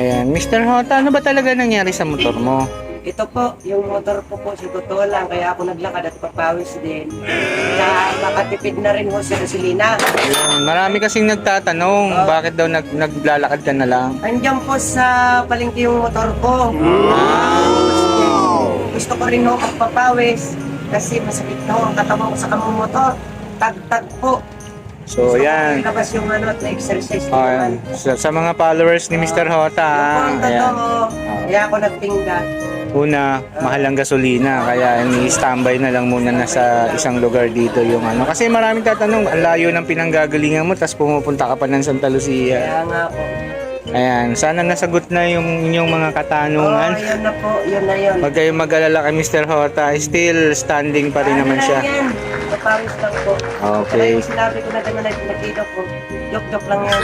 Ayan. Mr. Hota, ano ba talaga nangyari sa motor mo? Ito po, yung motor ko po, sa totoo lang, kaya ako naglakad at papawis din. Kaya makatipid na rin ho sa gasolina. Ayun. Marami kasing nagtatanong, bakit daw naglalakad ka na lang? Andiyan po sa palengke yung motor ko. Gusto ko rin ho magpapawis kasi masakit na ho ang katawan ko sa kamong motor. Tag-tag po. So, Gusto ko yan. ilabas yung ano, na exercise din Ayan. naman. Sa mga followers ni Mr. Hota, Yung po ang ayan. totoo, kaya ako nagtingga. Una, mahal ang gasolina, kaya ini-standby na lang muna na sa isang lugar dito yung ano. Kasi maraming tatanong, ang layo ng pinanggagalingan mo, tapos pumupunta ka pa ng Santa Lucia. Kaya nga po. Ayan, sana nasagot na yung inyong mga katanungan. Yun na po, yun na yun. Huwag kayong mag-alala kay Mr. Hota, still standing pa rin naman siya. Ano lang yan? Papawis lang po. Okay. Kaya yung sinabi ko na naman nakita ko, joke-joke lang yan.